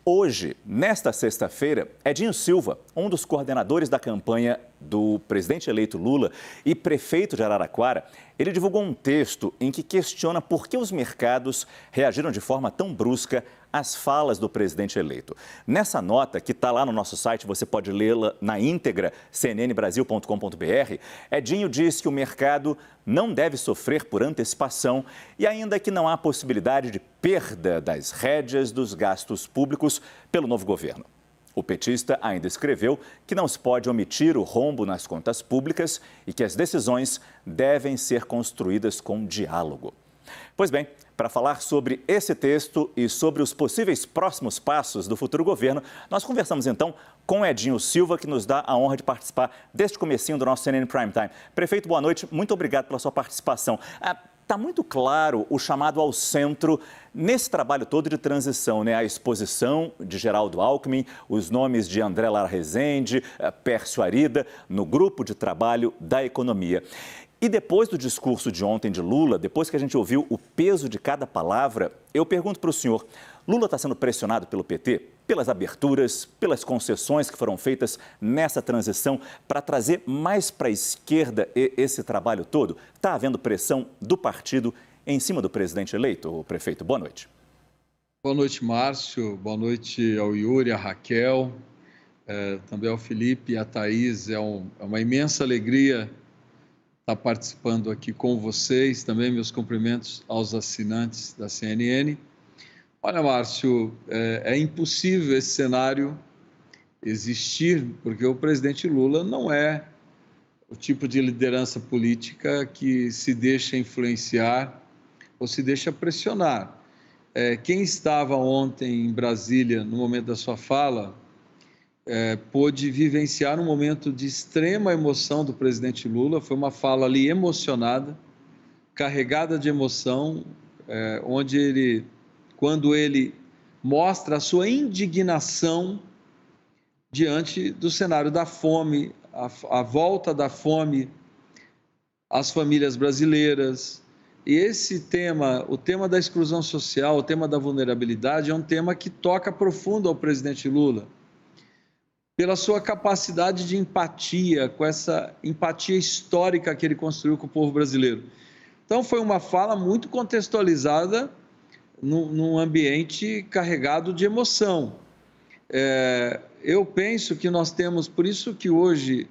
Hoje, nesta sexta-feira, Edinho Silva, um dos coordenadores da campanha do presidente eleito Lula e prefeito de Araraquara, ele divulgou um texto em que questiona por que os mercados reagiram de forma tão brusca às falas do presidente eleito. Nessa nota, que está lá no nosso site, você pode lê-la na íntegra, cnnbrasil.com.br, Edinho diz que o mercado não deve sofrer por antecipação e ainda que não há possibilidade de perda das rédeas dos gastos públicos pelo novo governo. O petista ainda escreveu que não se pode omitir o rombo nas contas públicas e que as decisões devem ser construídas com diálogo. Pois bem, para falar sobre esse texto e sobre os possíveis próximos passos do futuro governo, nós conversamos então com Edinho Silva, que nos dá a honra de participar deste comecinho do nosso CNN Prime Time. Prefeito, boa noite, muito obrigado pela sua participação. Está muito claro o chamado ao centro nesse trabalho todo de transição, né? A exposição de Geraldo Alckmin, os nomes de André Lara Rezende, Pércio Arida, no grupo de trabalho da economia. E depois do discurso de ontem de Lula, depois que a gente ouviu o peso de cada palavra, eu pergunto para o senhor, Lula está sendo pressionado pelo PT? Pelas aberturas, pelas concessões que foram feitas nessa transição para trazer mais para a esquerda esse trabalho todo? Está havendo pressão do partido em cima do presidente eleito, o prefeito? Boa noite. Boa noite, Márcio. Boa noite ao Yuri, à Raquel, também ao Felipe e à Thaís. É uma imensa alegria estar participando aqui com vocês. Também meus cumprimentos aos assinantes da CNN. Olha, Márcio, é impossível esse cenário existir, porque o presidente Lula não é o tipo de liderança política que se deixa influenciar ou se deixa pressionar. Quem estava ontem em Brasília, no momento da sua fala, pôde vivenciar um momento de extrema emoção do presidente Lula. Foi uma fala ali emocionada, carregada de emoção, onde quando ele mostra a sua indignação diante do cenário da fome, a volta da fome às famílias brasileiras. E esse tema, o tema da exclusão social, o tema da vulnerabilidade, é um tema que toca profundo ao presidente Lula, pela sua capacidade de empatia, com essa empatia histórica que ele construiu com o povo brasileiro. Então, foi uma fala muito contextualizada num ambiente carregado de emoção. Eu penso que nós temos, por isso que hoje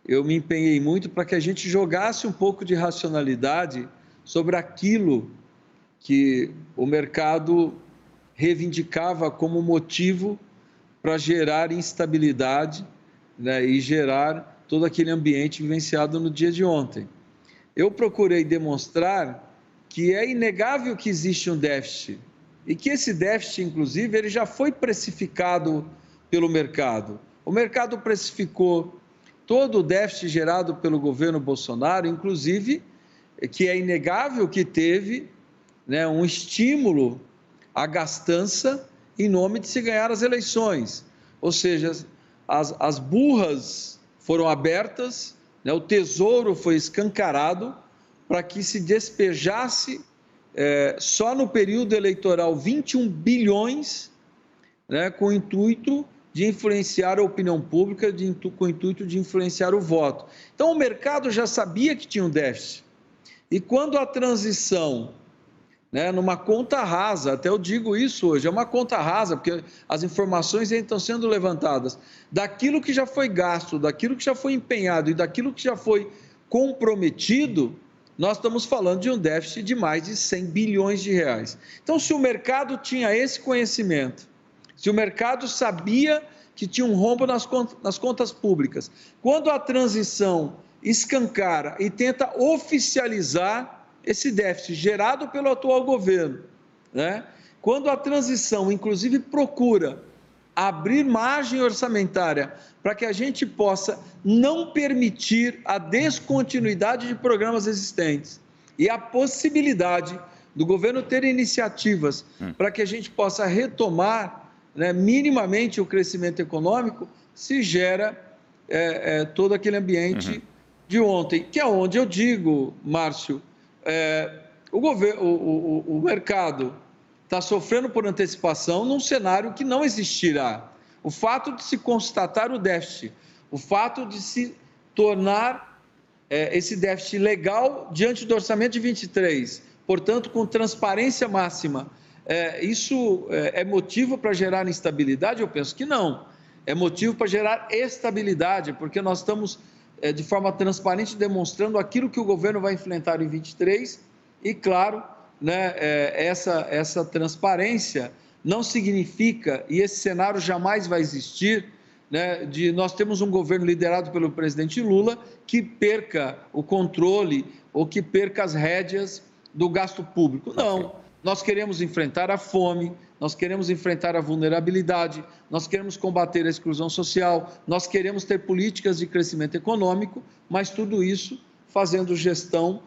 eu me empenhei muito para que a gente jogasse um pouco de racionalidade sobre aquilo que o mercado reivindicava como motivo para gerar instabilidade, né, e gerar todo aquele ambiente vivenciado no dia de ontem. Eu procurei demonstrar que é inegável que existe um déficit e que esse déficit, inclusive, ele já foi precificado pelo mercado. O mercado precificou todo o déficit gerado pelo governo Bolsonaro, inclusive, que é inegável que teve, né, um estímulo à gastança em nome de se ganhar as eleições. Ou seja, as burras foram abertas, né, o tesouro foi escancarado para que se despejasse só no período eleitoral 21 bilhões, né, com o intuito de influenciar a opinião pública, com o intuito de influenciar o voto. Então, o mercado já sabia que tinha um déficit. E quando a transição, né, numa conta rasa, até eu digo isso hoje, é uma conta rasa, porque as informações estão sendo levantadas, daquilo que já foi gasto, daquilo que já foi empenhado e daquilo que já foi comprometido, nós estamos falando de um déficit de mais de 100 bilhões de reais. Então, se o mercado tinha esse conhecimento, se o mercado sabia que tinha um rombo nas contas públicas, quando a transição escancara e tenta oficializar esse déficit gerado pelo atual governo, né? Quando a transição, inclusive, procura abrir margem orçamentária para que a gente possa não permitir a descontinuidade de programas existentes e a possibilidade do governo ter iniciativas para que a gente possa retomar, né, minimamente o crescimento econômico, se gera todo aquele ambiente de ontem, que é onde eu digo, Márcio, o mercado está sofrendo por antecipação num cenário que não existirá. O fato de se constatar o déficit, o fato de se tornar esse déficit legal diante do orçamento de 23, portanto, com transparência máxima, isso é motivo para gerar instabilidade? Eu penso que não. É motivo para gerar estabilidade, porque nós estamos, de forma transparente, demonstrando aquilo que o governo vai enfrentar em 23 e, claro, né, essa transparência não significa, e esse cenário jamais vai existir, né, de nós temos um governo liderado pelo presidente Lula que perca o controle ou que perca as rédeas do gasto público. Não, nós queremos enfrentar a fome, nós queremos enfrentar a vulnerabilidade, nós queremos combater a exclusão social, nós queremos ter políticas de crescimento econômico, mas tudo isso fazendo gestão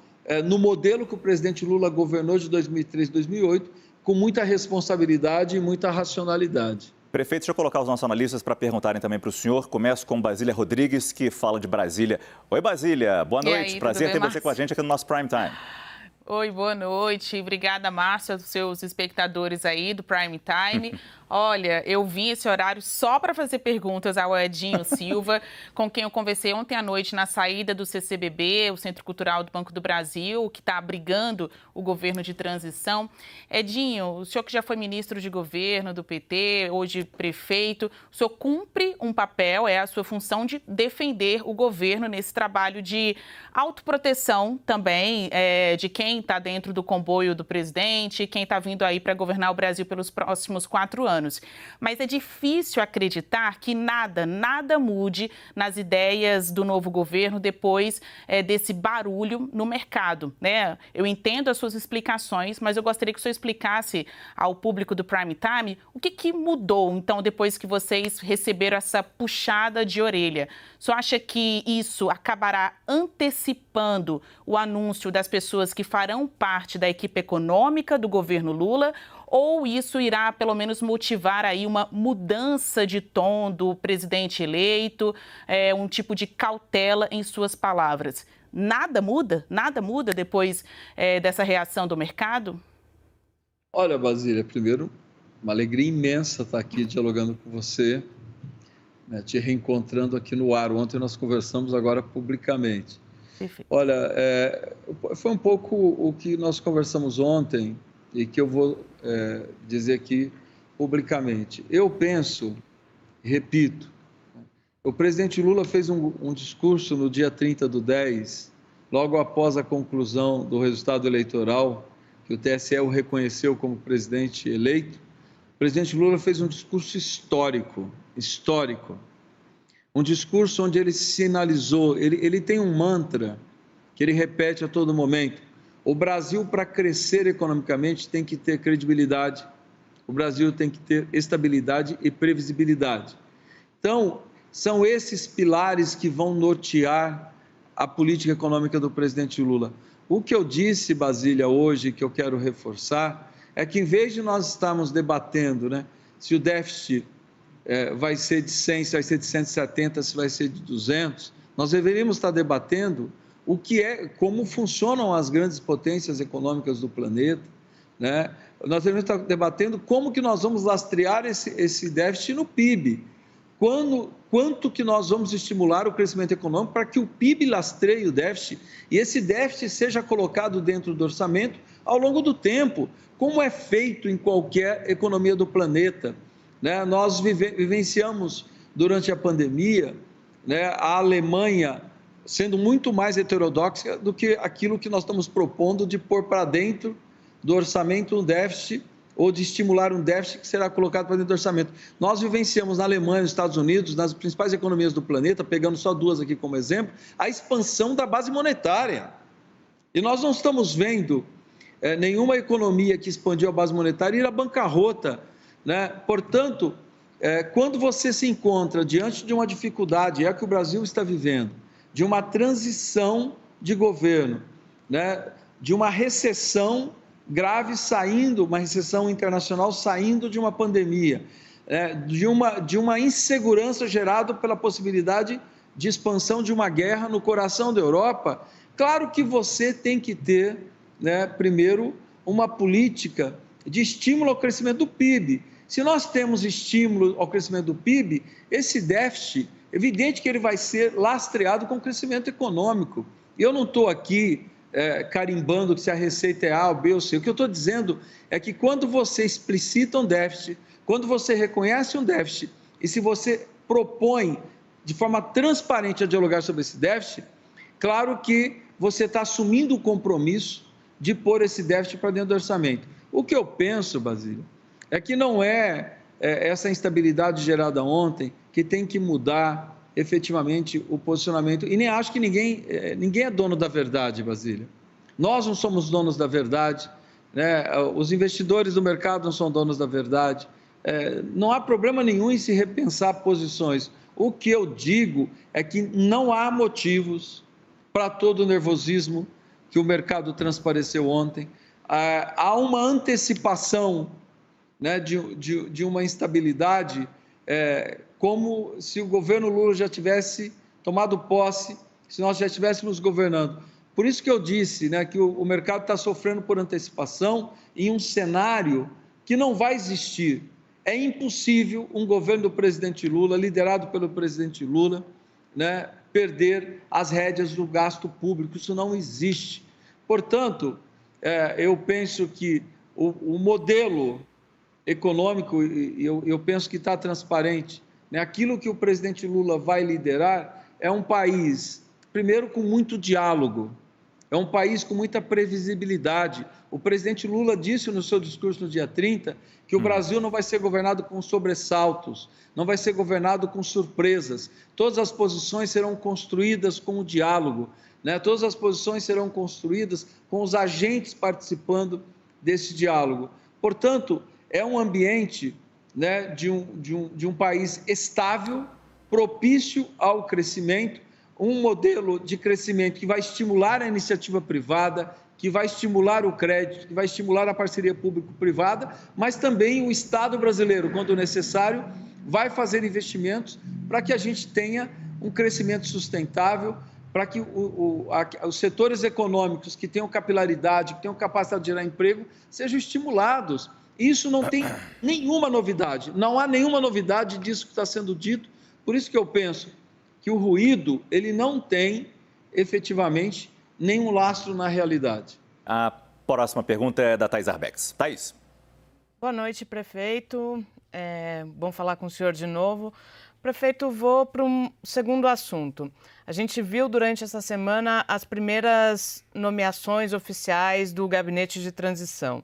no modelo que o presidente Lula governou de 2003 a 2008, com muita responsabilidade e muita racionalidade. Prefeito, deixa eu colocar os nossos analistas para perguntarem também para o senhor. Começo com Basília Rodrigues, que fala de Brasília. Oi, Basília, boa noite. Prazer ter você com a gente aqui no nosso Prime Time. Oi, boa noite. Obrigada, Márcio, aos seus espectadores aí do Prime Time. Olha, eu vim esse horário só para fazer perguntas ao Edinho Silva, com quem eu conversei ontem à noite na saída do CCBB, o Centro Cultural do Banco do Brasil, que está abrigando o governo de transição. Edinho, o senhor que já foi ministro de governo do PT, hoje prefeito, o senhor cumpre um papel, é a sua função de defender o governo nesse trabalho de autoproteção também, de quem está dentro do comboio do presidente, quem está vindo aí para governar o Brasil pelos próximos 4 anos. Mas é difícil acreditar que nada mude nas ideias do novo governo depois desse barulho no mercado, né? Eu entendo as suas explicações, mas eu gostaria que o senhor explicasse ao público do Prime Time o que mudou, então, depois que vocês receberam essa puxada de orelha. O senhor acha que isso acabará antecipando o anúncio das pessoas que farão parte da equipe econômica do governo Lula? Ou isso irá, pelo menos, motivar aí uma mudança de tom do presidente eleito, um tipo de cautela em suas palavras? Nada muda? Nada muda depois dessa reação do mercado? Olha, Basília, primeiro, uma alegria imensa estar aqui dialogando com você, né, te reencontrando aqui no ar. Ontem nós conversamos, agora publicamente. Perfeito. Olha, foi um pouco o que nós conversamos ontem e que eu vou dizer aqui publicamente. Eu penso, repito, o presidente Lula fez um discurso no dia 30/10, logo após a conclusão do resultado eleitoral, que o TSE o reconheceu como presidente eleito. O presidente Lula fez um discurso histórico, um discurso onde ele sinalizou, ele tem um mantra que ele repete a todo momento: o Brasil, para crescer economicamente, tem que ter credibilidade, o Brasil tem que ter estabilidade e previsibilidade. Então, são esses pilares que vão nortear a política econômica do presidente Lula. O que eu disse, Basília, hoje, que eu quero reforçar, é que em vez de nós estarmos debatendo, né, se o déficit vai ser de 100, se vai ser de 170, se vai ser de 200, nós deveríamos estar debatendo como funcionam as grandes potências econômicas do planeta, né? Nós deveríamos estar debatendo como que nós vamos lastrear esse déficit no PIB, quanto que nós vamos estimular o crescimento econômico para que o PIB lastreie o déficit e esse déficit seja colocado dentro do orçamento ao longo do tempo, como é feito em qualquer economia do planeta, né? Nós vivenciamos durante a pandemia, né, a Alemanha sendo muito mais heterodoxa do que aquilo que nós estamos propondo de pôr para dentro do orçamento um déficit ou de estimular um déficit que será colocado para dentro do orçamento. Nós vivenciamos na Alemanha, nos Estados Unidos, nas principais economias do planeta, pegando só duas aqui como exemplo, a expansão da base monetária. E nós não estamos vendo nenhuma economia que expandiu a base monetária ir à bancarrota, né? Portanto, quando você se encontra diante de uma dificuldade, é a que o Brasil está vivendo, de uma transição de governo, né, de uma recessão grave uma recessão internacional saindo de uma pandemia, de uma insegurança gerada pela possibilidade de expansão de uma guerra no coração da Europa. Claro que você tem que ter, né, primeiro, uma política de estímulo ao crescimento do PIB. Se nós temos estímulo ao crescimento do PIB, esse déficit, evidente que ele vai ser lastreado com o crescimento econômico. Eu não estou aqui carimbando se a receita é A ou B ou C. O que eu estou dizendo é que quando você explicita um déficit, quando você reconhece um déficit e se você propõe de forma transparente a dialogar sobre esse déficit, claro que você está assumindo o compromisso de pôr esse déficit para dentro do orçamento. O que eu penso, Basílio, é que não é essa instabilidade gerada ontem que tem que mudar efetivamente o posicionamento. E nem acho que ninguém é dono da verdade, Basílio. Nós não somos donos da verdade, né? Os investidores do mercado não são donos da verdade. Não há problema nenhum em se repensar posições. O que eu digo é que não há motivos para todo o nervosismo que o mercado transpareceu ontem. Há uma antecipação, né, de uma instabilidade, como se o governo Lula já tivesse tomado posse, se nós já estivéssemos governando. Por isso que eu disse, né, que o mercado está sofrendo por antecipação em um cenário que não vai existir. É impossível um governo do presidente Lula, liderado pelo presidente Lula, né, perder as rédeas do gasto público. Isso não existe. Portanto, eu penso que o modelo econômico, eu penso que está transparente, né? Aquilo que o presidente Lula vai liderar é um país, primeiro, com muito diálogo, é um país com muita previsibilidade. O presidente Lula disse no seu discurso no dia 30 que o Brasil não vai ser governado com sobressaltos, não vai ser governado com surpresas. Todas as posições serão construídas com o diálogo, né? Todas as posições serão construídas com os agentes participando desse diálogo. Portanto, é um ambiente, né, de um país estável, propício ao crescimento, um modelo de crescimento que vai estimular a iniciativa privada, que vai estimular o crédito, que vai estimular a parceria público-privada, mas também o Estado brasileiro, quando necessário, vai fazer investimentos para que a gente tenha um crescimento sustentável, para que os setores econômicos que tenham capilaridade, que tenham capacidade de gerar emprego, sejam estimulados. Isso não tem nenhuma novidade, não há nenhuma novidade disso que está sendo dito. Por isso que eu penso que o ruído, ele não tem efetivamente nenhum lastro na realidade. A próxima pergunta é da Thaís Arbex. Thaís. Boa noite, prefeito. Bom falar com o senhor de novo. Prefeito, vou para um segundo assunto. A gente viu durante essa semana as primeiras nomeações oficiais do gabinete de transição.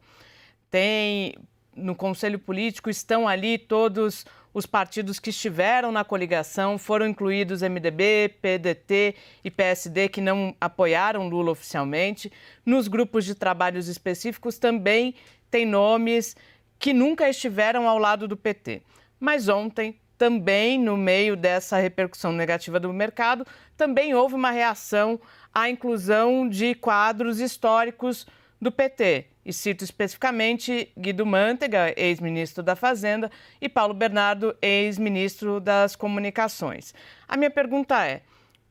No Conselho Político estão ali todos os partidos que estiveram na coligação, foram incluídos MDB, PDT e PSD, que não apoiaram Lula oficialmente. Nos grupos de trabalhos específicos também tem nomes que nunca estiveram ao lado do PT. Mas ontem, também no meio dessa repercussão negativa do mercado, também houve uma reação à inclusão de quadros históricos do PT. E cito especificamente Guido Mantega, ex-ministro da Fazenda, e Paulo Bernardo, ex-ministro das Comunicações. A minha pergunta é: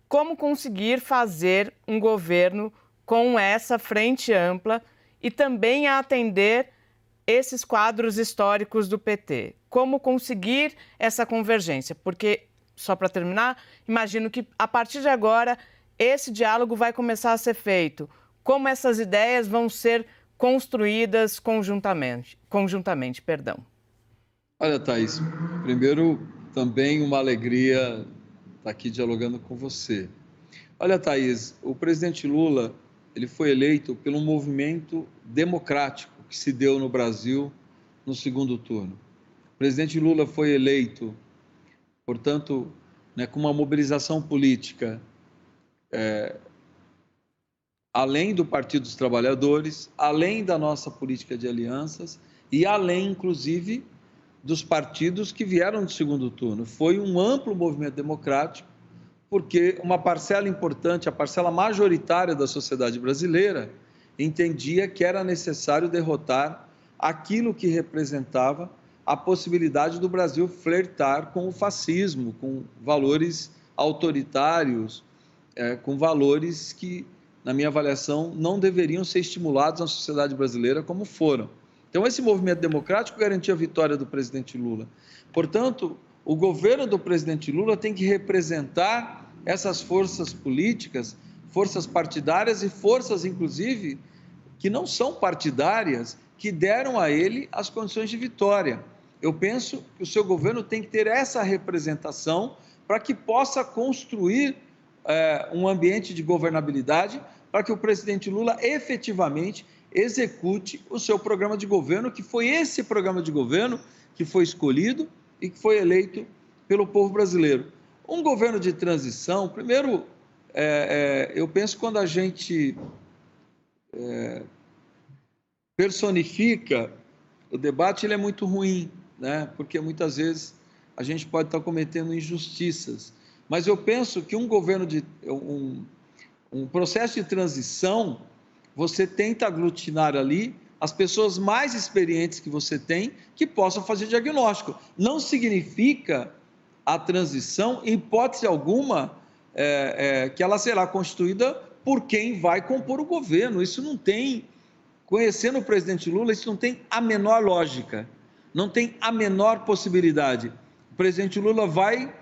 como conseguir fazer um governo com essa frente ampla e também atender esses quadros históricos do PT? Como conseguir essa convergência? Porque, só para terminar, imagino que a partir de agora esse diálogo vai começar a ser feito. Como essas ideias vão ser construídas conjuntamente. Olha, Thaís, primeiro também uma alegria estar aqui dialogando com você. Olha, Thaís, o presidente Lula, ele foi eleito pelo movimento democrático que se deu no Brasil no segundo turno. O presidente Lula foi eleito, portanto, né, com uma mobilização política além do Partido dos Trabalhadores, além da nossa política de alianças e além, inclusive, dos partidos que vieram do segundo turno. Foi um amplo movimento democrático, porque uma parcela importante, a parcela majoritária da sociedade brasileira, entendia que era necessário derrotar aquilo que representava a possibilidade do Brasil flertar com o fascismo, com valores autoritários, com valores que, na minha avaliação, não deveriam ser estimulados na sociedade brasileira como foram. Então, esse movimento democrático garantiu a vitória do presidente Lula. Portanto, o governo do presidente Lula tem que representar essas forças políticas, forças partidárias e forças, inclusive, que não são partidárias, que deram a ele as condições de vitória. Eu penso que o seu governo tem que ter essa representação para que possa construir um ambiente de governabilidade, para que o presidente Lula efetivamente execute o seu programa de governo, que foi esse programa de governo que foi escolhido e que foi eleito pelo povo brasileiro. Um governo de transição, primeiro, eu penso que quando a gente personifica o debate, ele é muito ruim, né? Porque muitas vezes a gente pode estar cometendo injustiças. Mas eu penso que um governo um processo de transição, você tenta aglutinar ali as pessoas mais experientes que você tem, que possam fazer diagnóstico. Não significa a transição, em hipótese alguma, que ela será constituída por quem vai compor o governo. Isso não tem, conhecendo o presidente Lula, isso não tem a menor lógica, não tem a menor possibilidade. O presidente Lula vai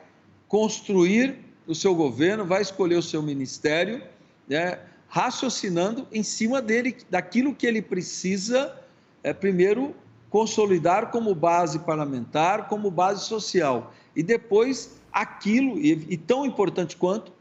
construir o seu governo, vai escolher o seu ministério, né, raciocinando em cima daquilo que ele precisa, primeiro, consolidar como base parlamentar, como base social, e depois aquilo, e tão importante quanto,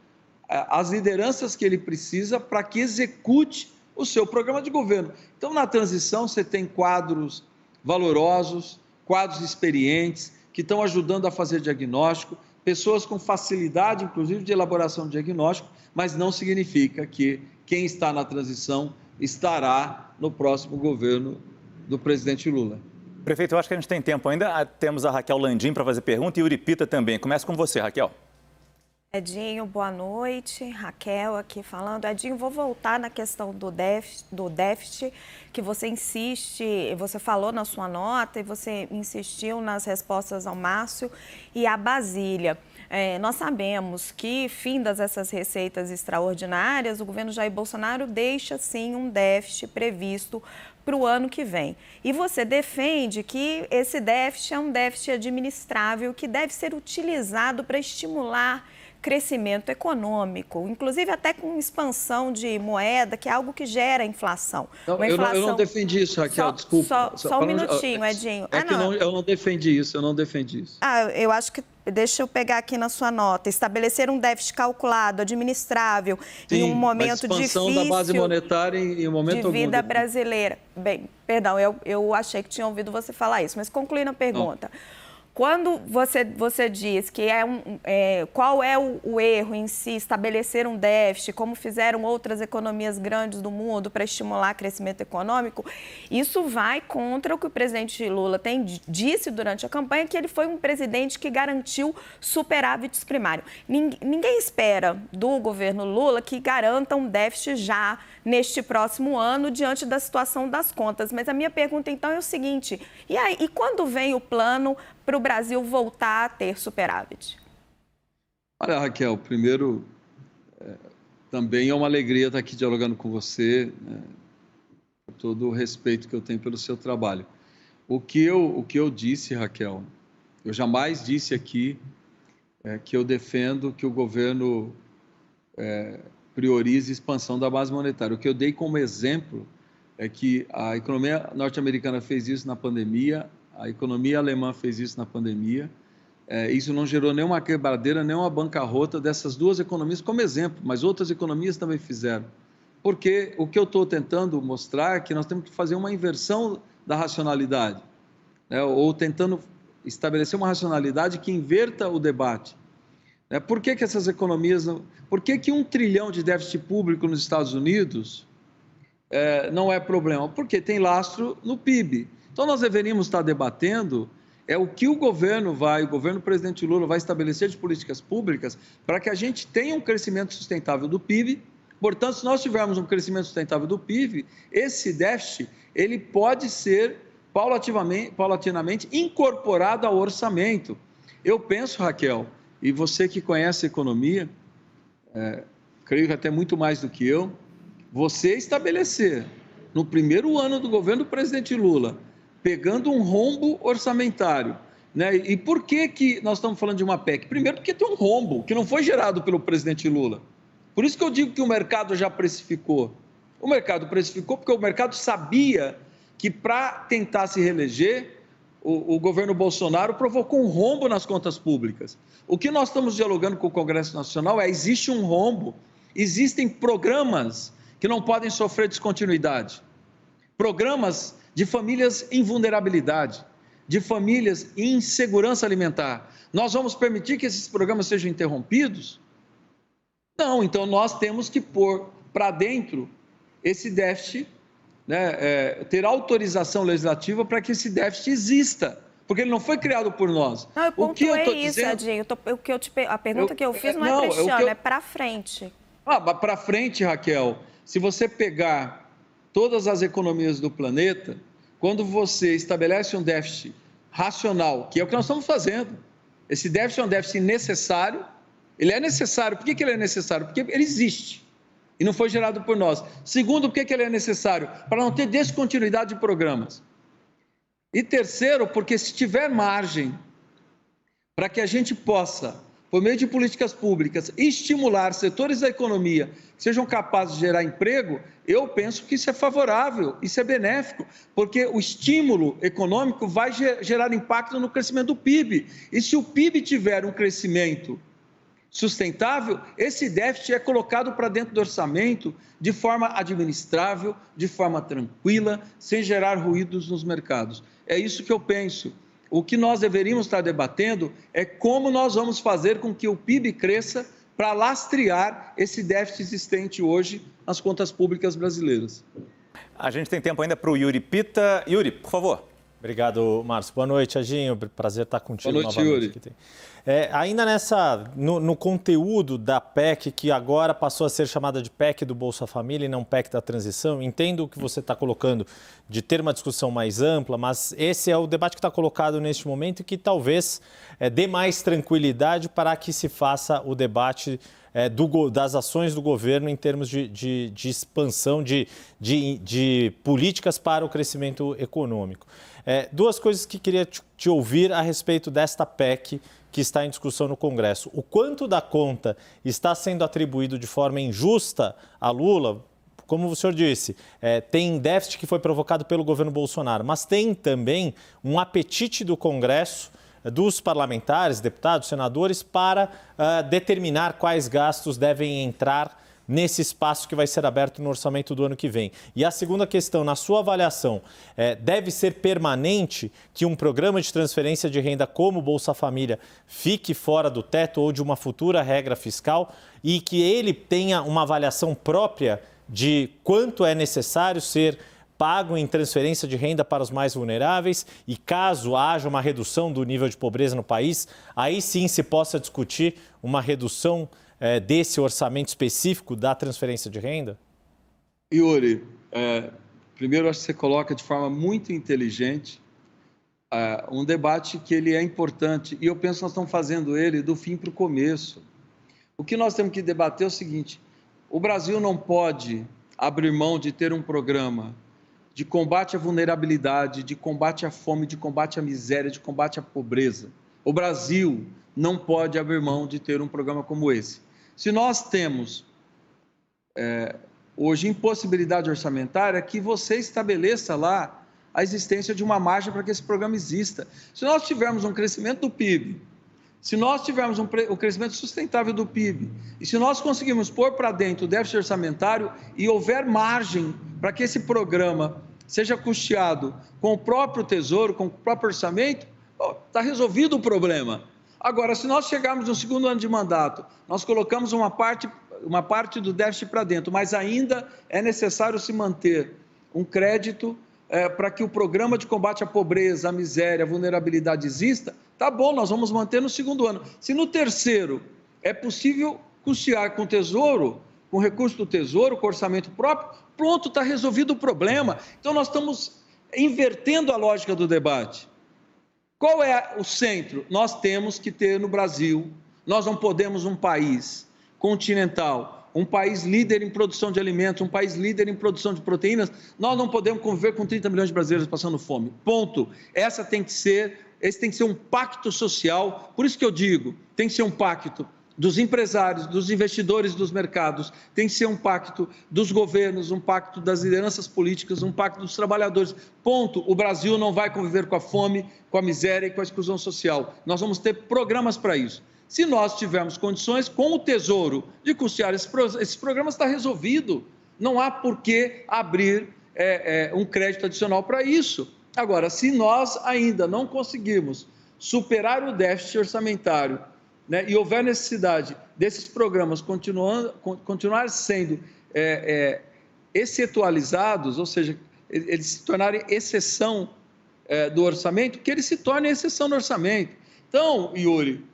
as lideranças que ele precisa para que execute o seu programa de governo. Então, na transição, você tem quadros valorosos, quadros experientes, que estão ajudando a fazer diagnóstico, pessoas com facilidade, inclusive, de elaboração de diagnóstico, mas não significa que quem está na transição estará no próximo governo do presidente Lula. Prefeito, eu acho que a gente tem tempo ainda. Temos a Raquel Landim para fazer pergunta e o Uripita também. Começa com você, Raquel. Edinho, boa noite. Raquel aqui falando. Edinho, vou voltar na questão do déficit, que você insiste, você falou na sua nota e você insistiu nas respostas ao Márcio e à Basília. Nós sabemos que, findas essas receitas extraordinárias, o governo Jair Bolsonaro deixa, sim, um déficit previsto para o ano que vem. E você defende que esse déficit é um déficit administrável que deve ser utilizado para estimular crescimento econômico, inclusive até com expansão de moeda, que é algo que gera inflação. Não, eu não defendi isso, Raquel, desculpa. Só um minutinho, Edinho. Eu não defendi isso, Eu acho que, deixa eu pegar aqui na sua nota, estabelecer um déficit calculado, administrável, sim, em um momento difícil da base monetária em um momento de vida brasileira. Bem, perdão, eu achei que tinha ouvido você falar isso, mas concluindo a pergunta. Não. Quando você diz que qual é o erro em si, estabelecer um déficit, como fizeram outras economias grandes do mundo para estimular crescimento econômico, isso vai contra o que o presidente Lula disse durante a campanha, que ele foi um presidente que garantiu superávites primário. Ninguém espera do governo Lula que garanta um déficit já neste próximo ano, diante da situação das contas. Mas a minha pergunta, então, é o seguinte, e quando vem o plano para o Brasil voltar a ter superávit? Olha, Raquel, primeiro, também é uma alegria estar aqui dialogando com você, né, por todo o respeito que eu tenho pelo seu trabalho. O que eu disse, Raquel, eu jamais disse aqui que eu defendo que o governo priorize a expansão da base monetária. O que eu dei como exemplo é que a economia norte-americana fez isso na pandemia, a economia alemã fez isso na pandemia. Isso não gerou nenhuma quebradeira, nenhuma bancarrota dessas duas economias como exemplo, mas outras economias também fizeram. Porque o que eu estou tentando mostrar é que nós temos que fazer uma inversão da racionalidade, né? Ou tentando estabelecer uma racionalidade que inverta o debate. Por que essas economias... Por que $1 trilhão de déficit público nos Estados Unidos não é problema? Porque tem lastro no PIB. Então, nós deveríamos estar debatendo o que o governo presidente Lula vai estabelecer de políticas públicas para que a gente tenha um crescimento sustentável do PIB. Portanto, se nós tivermos um crescimento sustentável do PIB, esse déficit ele pode ser paulatinamente incorporado ao orçamento. Eu penso, Raquel, e você que conhece economia, creio que até muito mais do que eu, você estabelecer no primeiro ano do governo do presidente Lula pegando um rombo orçamentário. Né? E por que nós estamos falando de uma PEC? Primeiro, porque tem um rombo que não foi gerado pelo presidente Lula. Por isso que eu digo que o mercado já precificou. O mercado precificou porque o mercado sabia que, para tentar se reeleger, o governo Bolsonaro provocou um rombo nas contas públicas. O que nós estamos dialogando com o Congresso Nacional existe um rombo, existem programas que não podem sofrer descontinuidade, programas de famílias em vulnerabilidade, de famílias em insegurança alimentar. Nós vamos permitir que esses programas sejam interrompidos? Não, então nós temos que pôr para dentro esse déficit, né, ter autorização legislativa para que esse déficit exista, porque ele não foi criado por nós. Não, o que eu estou dizendo... Adinho, a pergunta que eu fiz não é para este ano, é para frente. Para frente, Raquel, se você pegar todas as economias do planeta, quando você estabelece um déficit racional, que é o que nós estamos fazendo, esse déficit é um déficit necessário, ele é necessário. Por que ele é necessário? Porque ele existe e não foi gerado por nós. Segundo, por que ele é necessário? Para não ter descontinuidade de programas. E terceiro, porque se tiver margem para que a gente possa, por meio de políticas públicas, estimular setores da economia que sejam capazes de gerar emprego, eu penso que isso é favorável, isso é benéfico, porque o estímulo econômico vai gerar impacto no crescimento do PIB. E se o PIB tiver um crescimento sustentável, esse déficit é colocado para dentro do orçamento de forma administrável, de forma tranquila, sem gerar ruídos nos mercados. É isso que eu penso. O que nós deveríamos estar debatendo é como nós vamos fazer com que o PIB cresça para lastrear esse déficit existente hoje nas contas públicas brasileiras. A gente tem tempo ainda para o Yuri Pita. Yuri, por favor. Obrigado, Márcio. Boa noite, Adinho. Prazer estar contigo novamente. Boa noite, Yuri. Ainda no conteúdo da PEC, que agora passou a ser chamada de PEC do Bolsa Família e não PEC da transição, entendo o que você está colocando de ter uma discussão mais ampla, mas esse é o debate que está colocado neste momento e que talvez dê mais tranquilidade para que se faça o debate das ações do governo em termos de expansão de políticas para o crescimento econômico. Duas coisas que queria te ouvir a respeito desta PEC que está em discussão no Congresso. O quanto da conta está sendo atribuído de forma injusta a Lula? Como o senhor disse, tem déficit que foi provocado pelo governo Bolsonaro, mas tem também um apetite do Congresso, dos parlamentares, deputados, senadores, para determinar quais gastos devem entrar nesse espaço que vai ser aberto no orçamento do ano que vem. E a segunda questão, na sua avaliação, deve ser permanente que um programa de transferência de renda como o Bolsa Família fique fora do teto ou de uma futura regra fiscal e que ele tenha uma avaliação própria de quanto é necessário ser pago em transferência de renda para os mais vulneráveis e caso haja uma redução do nível de pobreza no país, aí sim se possa discutir uma redução desse orçamento específico da transferência de renda? Yuri, primeiro acho que você coloca de forma muito inteligente um debate que ele é importante e eu penso que nós estamos fazendo ele do fim para o começo. O que nós temos que debater é o seguinte: o Brasil não pode abrir mão de ter um programa de combate à vulnerabilidade, de combate à fome, de combate à miséria, de combate à pobreza. O Brasil não pode abrir mão de ter um programa como esse. Se nós temos hoje impossibilidade orçamentária, que você estabeleça lá a existência de uma margem para que esse programa exista. Se nós tivermos um crescimento do PIB, se nós tivermos um crescimento sustentável do PIB, e se nós conseguirmos pôr para dentro o déficit orçamentário e houver margem para que esse programa seja custeado com o próprio Tesouro, com o próprio orçamento, está resolvido o problema. Agora, se nós chegarmos no segundo ano de mandato, nós colocamos uma parte do déficit para dentro, mas ainda é necessário se manter um crédito para que o programa de combate à pobreza, à miséria, à vulnerabilidade exista, tá bom, nós vamos manter no segundo ano. Se no terceiro é possível custear com o Tesouro, com recurso do Tesouro, com orçamento próprio, pronto, está resolvido o problema. Então, nós estamos invertendo a lógica do debate. Qual é o centro? Nós temos que ter no Brasil, nós não podemos um país continental um país líder em produção de alimentos, um país líder em produção de proteínas, nós não podemos conviver com 30 milhões de brasileiros passando fome. Ponto. Esse tem que ser um pacto social. Por isso que eu digo, tem que ser um pacto dos empresários, dos investidores dos mercados, tem que ser um pacto dos governos, um pacto das lideranças políticas, um pacto dos trabalhadores. Ponto. O Brasil não vai conviver com a fome, com a miséria e com a exclusão social. Nós vamos ter programas para isso. Se nós tivermos condições, com o Tesouro, de custear esses programas, está resolvido. Não há por que abrir um crédito adicional para isso. Agora, se nós ainda não conseguirmos superar o déficit orçamentário, né, e houver necessidade desses programas continuar sendo excetualizados, ou seja, eles se tornarem exceção do orçamento, que eles se tornem exceção do orçamento. Então, Yuri,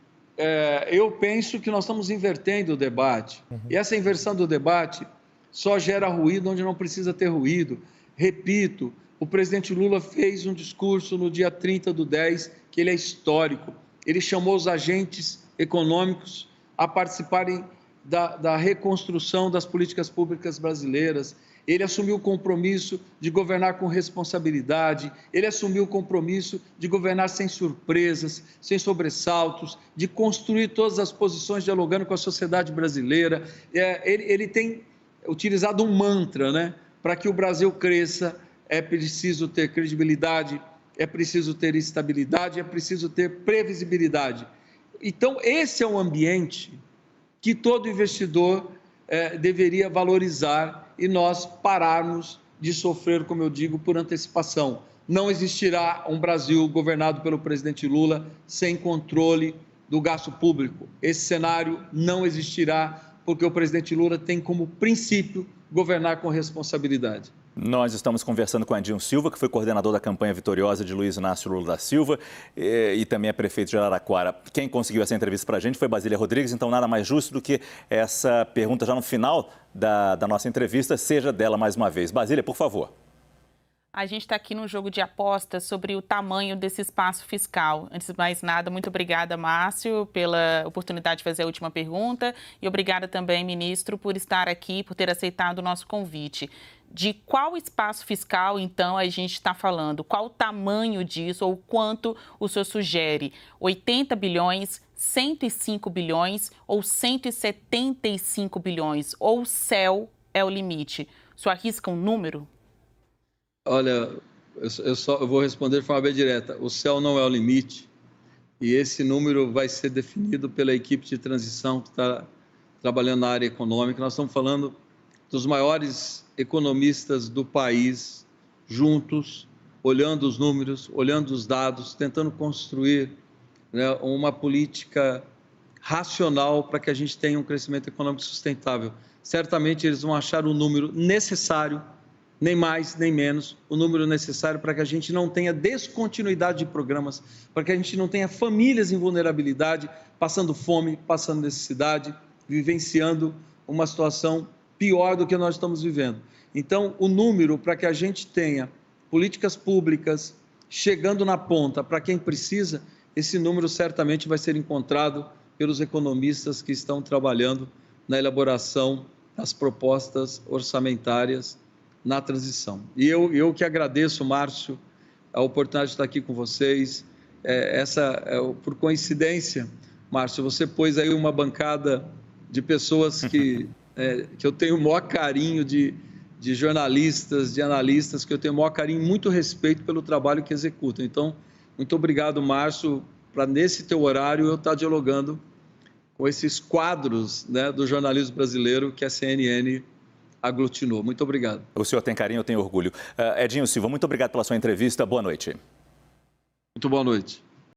eu penso que nós estamos invertendo o debate. E essa inversão do debate só gera ruído onde não precisa ter ruído. Repito, o presidente Lula fez um discurso no dia 30/10, que ele é histórico. Ele chamou os agentes econômicos a participarem da reconstrução das políticas públicas brasileiras. Ele assumiu o compromisso de governar com responsabilidade, ele assumiu o compromisso de governar sem surpresas, sem sobressaltos, de construir todas as posições dialogando com a sociedade brasileira. Ele tem utilizado um mantra, né? Para que o Brasil cresça, é preciso ter credibilidade, é preciso ter estabilidade, é preciso ter previsibilidade. Então, esse é um ambiente que todo investidor deveria valorizar e nós pararmos de sofrer, como eu digo, por antecipação. Não existirá um Brasil governado pelo presidente Lula sem controle do gasto público. Esse cenário não existirá porque o presidente Lula tem como princípio governar com responsabilidade. Nós estamos conversando com Edinho Silva, que foi coordenador da campanha vitoriosa de Luiz Inácio Lula da Silva e também é prefeito de Araraquara. Quem conseguiu essa entrevista para a gente foi Basília Rodrigues, então nada mais justo do que essa pergunta já no final da nossa entrevista seja dela mais uma vez. Basília, por favor. A gente está aqui num jogo de apostas sobre o tamanho desse espaço fiscal. Antes de mais nada, muito obrigada, Márcio, pela oportunidade de fazer a última pergunta e obrigada também, ministro, por estar aqui, por ter aceitado o nosso convite. De qual espaço fiscal, então, a gente está falando? Qual o tamanho disso ou quanto o senhor sugere? 80 bilhões, 105 bilhões ou 175 bilhões? Ou o céu é o limite? O senhor arrisca um número? Olha, eu vou responder de forma bem direta. O céu não é o limite e esse número vai ser definido pela equipe de transição que está trabalhando na área econômica. Nós estamos falando dos maiores economistas do país, juntos, olhando os números, olhando os dados, tentando construir, né, uma política racional para que a gente tenha um crescimento econômico sustentável. Certamente eles vão achar o número necessário, nem mais, nem menos, o número necessário para que a gente não tenha descontinuidade de programas, para que a gente não tenha famílias em vulnerabilidade, passando fome, passando necessidade, vivenciando uma situação pior do que nós estamos vivendo. Então, o número para que a gente tenha políticas públicas chegando na ponta para quem precisa, esse número certamente vai ser encontrado pelos economistas que estão trabalhando na elaboração das propostas orçamentárias na transição. E eu que agradeço, Márcio, a oportunidade de estar aqui com vocês. Por coincidência, Márcio, você pôs aí uma bancada de pessoas que eu tenho o maior carinho, de jornalistas, de analistas, que eu tenho o maior carinho e muito respeito pelo trabalho que executam. Então, muito obrigado, Márcio, para nesse teu horário eu estar dialogando com esses quadros, né, do jornalismo brasileiro que a CNN aglutinou. Muito obrigado. O senhor tem carinho, eu tenho orgulho. Edinho Silva, muito obrigado pela sua entrevista. Boa noite. Muito boa noite.